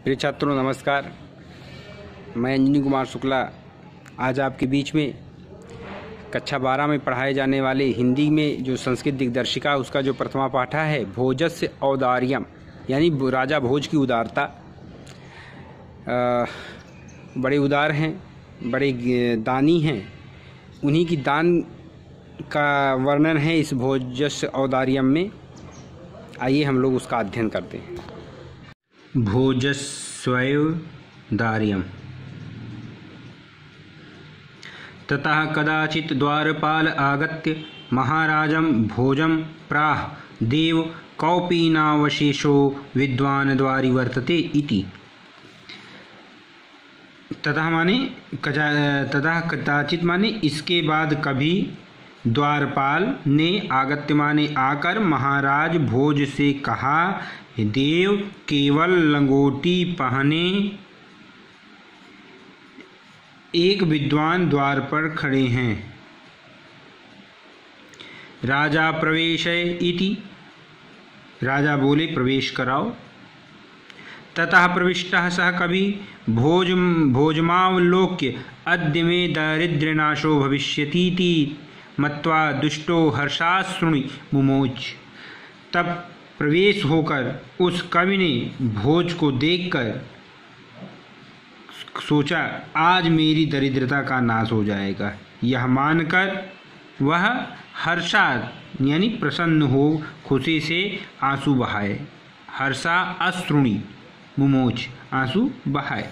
प्रिय छात्रों नमस्कार। मैं अंजनी कुमार शुक्ला आज आपके बीच में कक्षा 12 में पढ़ाए जाने वाले हिंदी में जो संस्कृत दिग्दर्शिका उसका जो प्रथमा पाठा है भोजस्य औदार्यम यानी राजा भोज की उदारता। बड़े उदार हैं, बड़े दानी हैं, उन्हीं की दान का वर्णन है इस भोजस्य औदार्यम में। आइए हम लोग उसका अध्ययन करते हैं। भोजस्वैदार्यम्। ततः कदाचित् द्वारपाल आगत्य महाराजं भोजं प्राह देव कौपीनावशेषो विद्वान् द्वारि वर्तते इति। ततः कदाचित माने इसके बाद कभी द्वारपाल ने आगत्य माने आकर महाराज भोज से कहा, देव केवल लंगोटी पहने एक विद्वान द्वार पर खड़े हैं। राजा प्रवेशय इति, राजा बोले प्रवेश कराओ। ततः प्रविष्टः सः कवि भोजमावलोक्य अद्य मे दारिद्र्यनाशो भविष्यतीति मत्वा दुष्टो हर्षाश्रुणि मुमोच। तब प्रवेश होकर उस कवि ने भोज को देखकर सोचा आज मेरी दरिद्रता का नाश हो जाएगा। यह मानकर वह हर्षात यानी प्रसन्न हो खुशी से आंसू बहाए। हर्षा अश्रुणि मुमोच आंसू बहाए।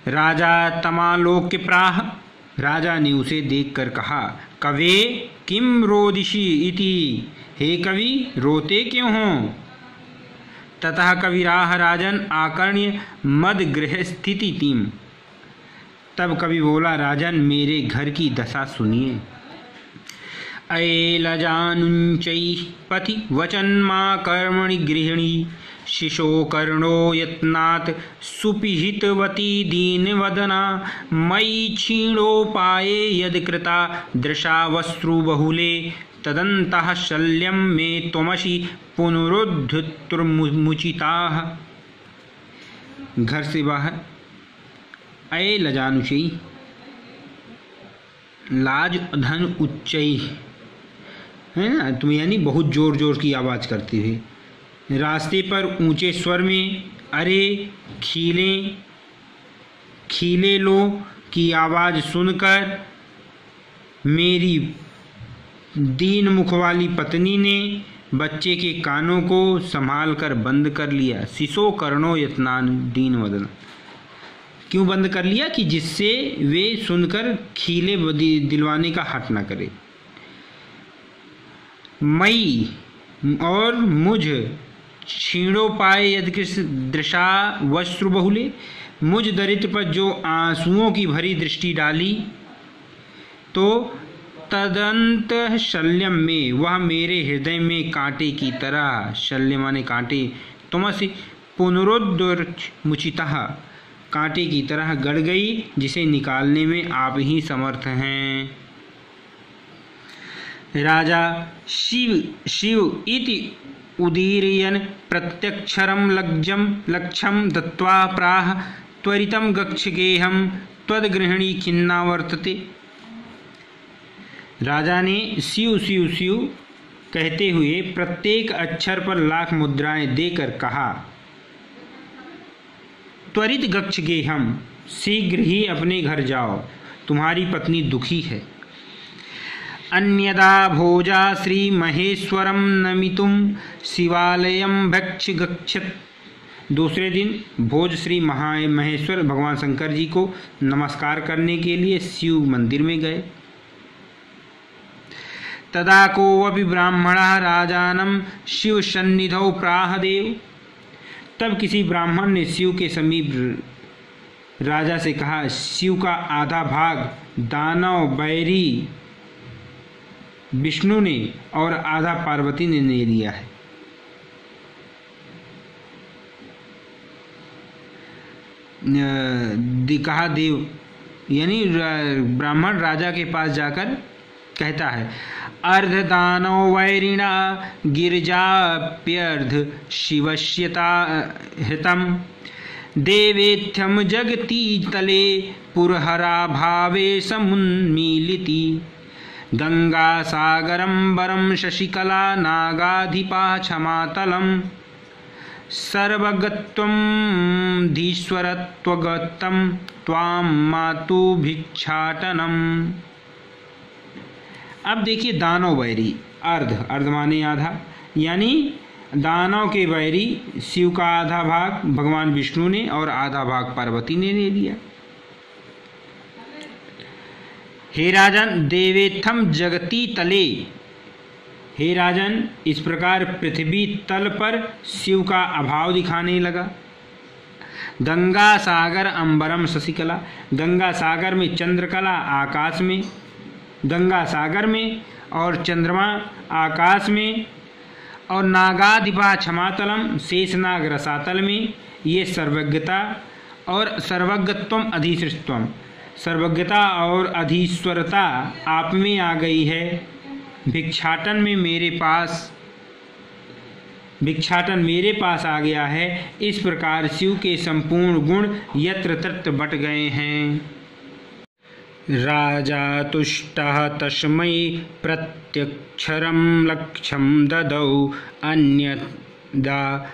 राजा तमालोक्य प्राह, राजा ने उसे देखकर कहा, कवे किम रोदिषि इति, हे कवि रोते क्यों हो। ततः कविराह राजन आकर्ण्य मद गृह स्थिति तीम। तब कवि बोला, राजन मेरे घर की दशा सुनिए। अये लजानुंचैः पथि वचन्मा कर्मणि गृहिणी शिशो कर्णो यत्नात् सुपिहितवती दीनवदना मयि क्षीणोपाये यद् कृता दृशा वस्त्रुबहुले तदन्तः शल्यं मे त्वमसि पुनरुद्धृतमुचिताः। घर से बाहर अये लजानुचैः, लाज धन उच्चैः है ना, तुम यानी बहुत जोर जोर की आवाज़ करती हुई रास्ते पर ऊंचे स्वर में अरे खीले लो की आवाज़ सुनकर मेरी दीन मुख वाली पत्नी ने बच्चे के कानों को संभाल कर बंद कर लिया। शिशो कर्णो यत्नान दीन वदन, क्यों बंद कर लिया कि जिससे वे सुनकर खीले दिलवाने का हट न करे। मई और मुझ क्षीणोपाय यदकृष्ण दृशा वस्त्रु बहुले, मुझ दरिद्र पर जो आंसुओं की भरी दृष्टि डाली तो तदंत शल्यम में वह मेरे हृदय में कांटे की तरह, शल्य माने कांटे, तुमसे पुनरुद्धृतमुचितः कांटे की तरह गड़ गई जिसे निकालने में आप ही समर्थ हैं। राजा शिव इति उदीरयन् प्रत्यक्षरं लक्ष्यं दत्त्वा प्राह त्वरितं गच्छ गेहं त्वद्गृहिणी खिन्ना वर्तते। राजा ने शिव शिव शिव कहते हुए प्रत्येक अक्षर पर लाख मुद्राएं देकर कहा, त्वरित गच्छ गेहं, शीघ्र ही अपने घर जाओ, तुम्हारी पत्नी दुखी है। अन्यदा भोजा श्री महेश्वरम नमितुम शिवालयम भक्ष गच्छत। दूसरे दिन भोज श्री महेश्वर भगवान शंकर जी को नमस्कार करने के लिए शिव मंदिर में गए। तदा कोऽपि ब्राह्मणः राजानं शिव सन्निधौ प्राह देव। तब किसी ब्राह्मण ने शिव के समीप राजा से कहा, शिव का आधा भाग दानव बैरी विष्णु ने और आधा पार्वती ने ले लिया है। कहा देव यानी ब्राह्मण राजा के पास जाकर कहता है, अर्धदानो वैरिणा गिरिजाप्यर्ध शिवस्यता हितम देवेथ्यम जगती तले पुरहरा भावे समुन्मीलिति गंगा सागरम वरम शशिकला नागाधिपा क्षमातलम सर्वगत्वं धीश्वरत्वगतं त्वां मातु भिक्षाटनम। अब देखिए, दानव वैरी, अर्ध माने आधा, यानी दानव के वैरी शिव का आधा भाग भगवान विष्णु ने और आधा भाग पार्वती ने ले लिया। हे राजन, देवेथम जगती तले, हे राजन, इस प्रकार पृथ्वी तल पर शिव का अभाव दिखाने लगा। गंगा सागर अंबरम शशिकला, गंगा सागर में चंद्रकला आकाश में, गंगा सागर में और चंद्रमा आकाश में, और नागाधिपा क्षमातलम शेषनाग रसातल में, ये सर्वज्ञता और सर्वज्ञत्वम अधीश्वरत्वम, सर्वज्ञता और अधीश्वरता आप में आ गई है। भिक्षाटन में मेरे पास, भिक्षाटन मेरे पास आ गया है। इस प्रकार शिव के संपूर्ण गुण यत्र तत्र बट गए हैं। राजा तुष्टः तस्मै प्रत्यक्षरं लक्ष्यं ददौ अन्यदा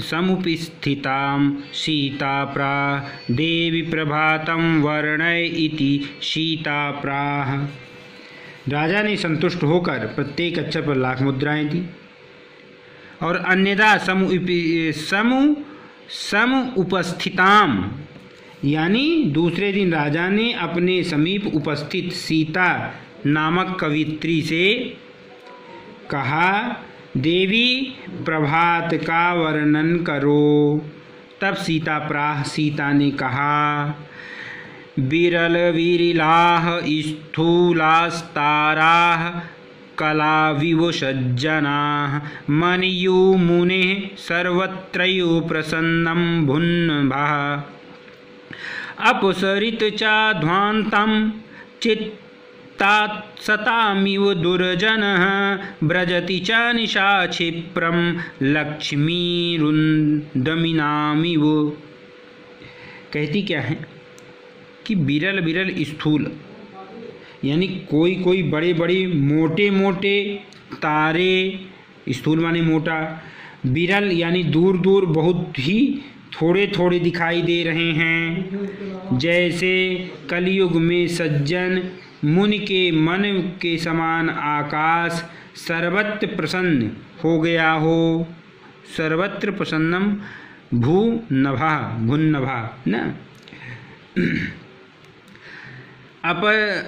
समुपस्थितां सीता प्राह देवी प्रभातं वर्णय इति सीता प्राह। राजा ने संतुष्ट होकर प्रत्येक अक्षर पर लाख मुद्राएं दी और अन्यदा समुपस्थिताम, यानी दूसरे दिन राजा ने अपने समीप उपस्थित सीता नामक कवित्री से कहा, देवी प्रभात का वर्णन करो। तब सीता प्राह, सीता ने कहा, विरल विरिलाः स्थूलास्ताराः कलाविव सज्जनाः मनियो मुनेः सर्वत्रयो प्रसन्नं भुन्नभः अपसरित चाध्वान्तं चित्तात् सतामिव दुर्जनः व्रजति च निशाक्षिप्रं लक्ष्मीरुन्दमिनामिव। कहती क्या है कि विरल विरल स्थूल, यानी कोई कोई बड़े बड़े मोटे मोटे तारे, स्थूल माने मोटा, विरल यानी दूर दूर बहुत ही थोड़े थोड़े दिखाई दे रहे हैं, जैसे कलयुग में सज्जन मुनि के मन के समान आकाश सर्वत्र प्रसन्न हो गया हो। सर्वत्र प्रसन्नम भूनभा, भुन्नभा न।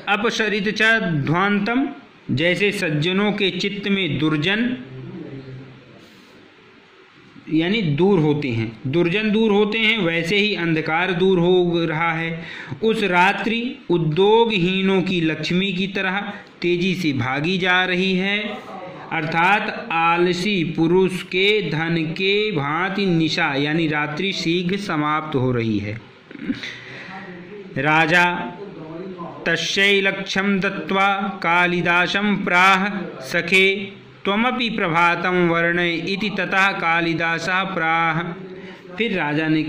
अपसरित च ध्वांतम, जैसे सज्जनों के चित्त में दुर्जन यानी दूर होते हैं, दुर्जन दूर होते हैं, वैसे ही अंधकार दूर हो रहा है। उस रात्रि उद्योगहीनों की लक्ष्मी की तरह तेजी से भागी जा रही है, अर्थात आलसी पुरुष के धन के भांति निशा यानी रात्रि शीघ्र समाप्त हो रही है। राजा तस्यै लक्ष्यं दत्त्वा कालिदासं प्राह सखे त्वमपि प्रभातं वर्णय इति ततः कालिदासः प्राह। फिर राजा ने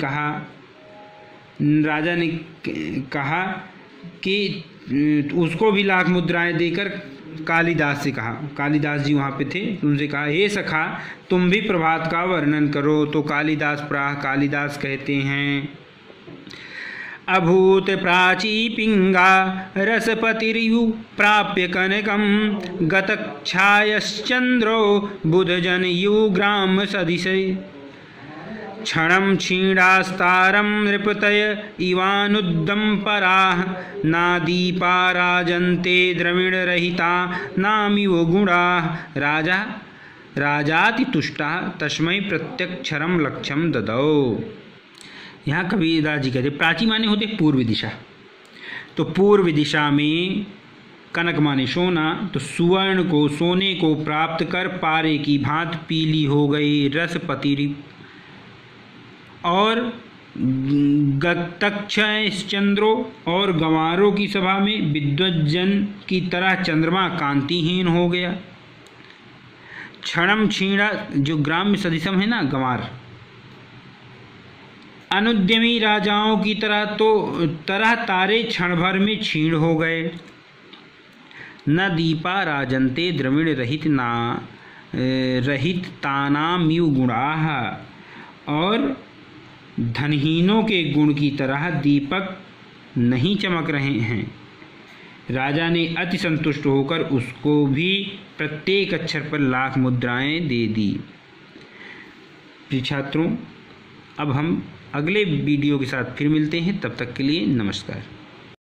कहा कि उसको भी लाख मुद्राएं देकर कालिदास से कहा, कालिदास जी वहाँ पे थे, उनसे कहा, हे सखा तुम भी प्रभात का वर्णन करो। तो कालिदास प्राह, कालिदास कहते हैं, अभूत प्राची पिंगा रसपतिरियु प्राप्य कनकम गतक्षायश्चंद्रो बुधजनयु ग्राम सदिशे क्षणं क्षीणास्तारं नृपतय इवानुद्दं पराः नादीपा राजन्ते द्रविणरहिता नामिव गुणाः। राजाति तुष्टः तस्मै प्रत्यक्षरं लक्ष्यं ददौ। यहाँ कबीरदास जी कहते प्राची माने होते पूर्व दिशा, तो पूर्व दिशा में कनक माने सोना, तो सुवर्ण को, सोने को प्राप्त कर पारे की भांति पीली हो गई रसपति और गतक्षयश्चंद्रो, और गंवारों की सभा में विद्वज्जन की तरह चंद्रमा कांतिहीन हो गया। क्षणम क्षीणा, जो ग्राम्य सदिशम है ना गंवार, अनुद्यमी राजाओं की तरह तारे क्षण भर में क्षीण हो गए। न दीपा राजन्ते द्रविण रहित तानामिव गुणाः, और धनहीनों के गुण की तरह दीपक नहीं चमक रहे हैं। राजा ने अति संतुष्ट होकर उसको भी प्रत्येक अक्षर पर लाख मुद्राएं दे दी। प्रिय छात्रों, अब हम अगले वीडियो के साथ फिर मिलते हैं। तब तक के लिए नमस्कार।